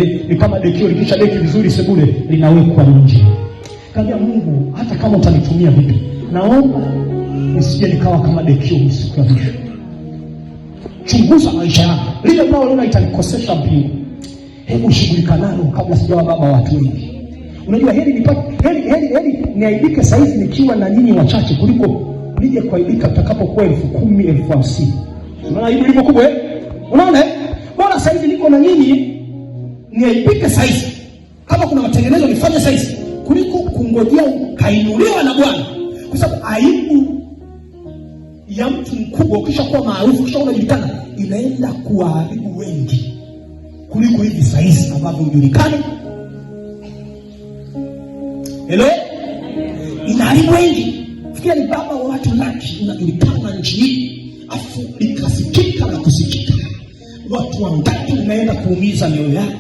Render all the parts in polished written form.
Ni kama dekio likisha deki vizuri sebule linawekwa nje. Kaambia Mungu, hata kama utanitumia vipi, naomba nisije nikawa kama dekio siku ya mwisho. Chunguza maisha yako. Lile ambalo unaona itanikosesha mbingu, hebu shughulika nalo kabla sijawa baba wa watu wengi. Unajua heri niaibike saa hizi nikiwa na nyinyi wachache kuliko nije kuaibika tutakapokuwa 10,000, 50,000. Unaona hiyo ilivyo kubwa Unaona bora saa hizi niko na nyinyi niaibike saa hizi, kama kuna matengenezo nifanye saa hizi kuliko kungojea kainuliwa na Bwana. Kwa sababu aibu ya mtu mkubwa ukisha kuwa maarufu, kisha unajulikana, inaenda kuharibu wengi kuliko hivi saa hizi ambavyo hujulikani. Hello? Inaharibu wengi. Fikiria ni baba wa watu laki, unajulikana nchi hii, afu ikasikika na kusikika. Watu wangapi unaenda kuumiza mioyo yao?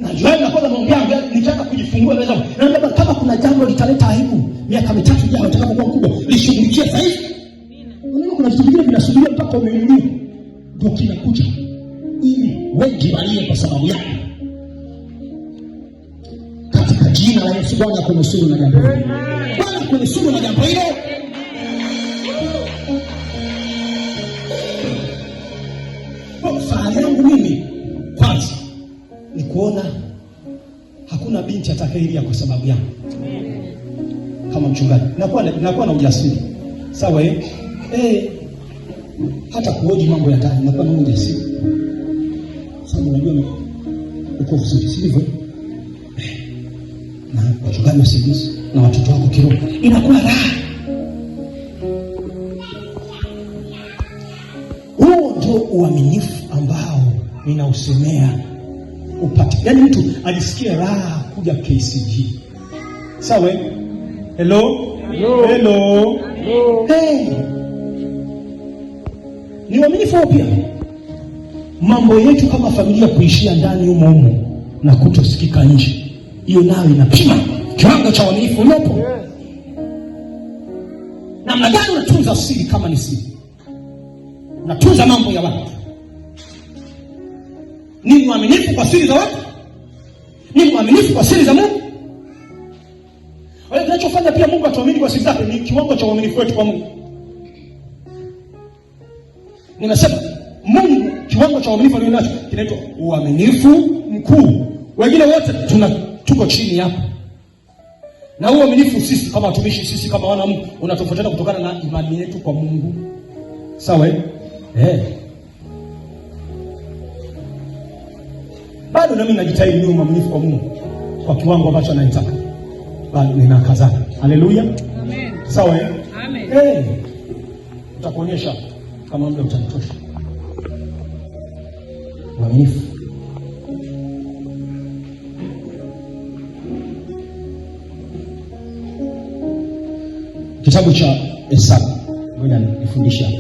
Najua ninakuwa naongea nitaka kujifungua naweza. Na kama kuna jambo litaleta aibu miaka 3 ijayo utakapokuwa mkubwa, lishughulikie sasa hivi. Unaona kuna vitu vingine vinasubiria mpaka umeinuliwa ndio kinakuja, ili wengi walie kwa sababu yako. Katika jina la Yesu, Bwana kunusuru na jambo hilo. Bwana kunusuru na jambo hilo. Kwa fahari yangu mimi kwanza ni kuona hakuna binti atakayelia kwa sababu yangu. Kama mchungaji nakuwa na ujasiri. Sawa hata kuhoji mambo ya ndani nakuwa na ujasiri. Sababu unajua uko vizuri, si ndivyo? Na wachungaji wasaidizi na watoto wako kiroho inakuwa raha. Huo ndio uaminifu ambao ninausemea upate. Yaani mtu ajisikie raha kuja KCG. Sawa? Hello? Ni uaminifu pia. Mambo yetu kama familia kuishia ndani humo na kutosikika nje, hiyo nayo inapima kiwango cha uaminifu ulipo. Namna gani unatunza siri kama ni siri? Unatunza mambo ya watu. Ni mwaminifu kwa siri za watu? Ni mwaminifu kwa siri za Mungu? Wale tunachofanya pia Mungu atuamini kwa siri zake ni kiwango cha uaminifu wetu kwa Mungu. Ninasema Mungu kiwango cha uaminifu alionacho kinaitwa uaminifu mkuu. Wengine wote tuko chini hapo. Na huo uaminifu sisi kama watumishi, sisi kama wana Mungu unatofautiana kutokana na imani yetu kwa Mungu. Sawa Bado nami najitahidi niwe mwaminifu kwa Mungu kwa kiwango ambacho ananitaka. Bado ninakazana. Haleluya. Amen. Sawa Amen. Utakuonyesha kama muda utanitosha. Mwaminifu. Kitabu cha Hesabu. Ngoja nifundishe hapa.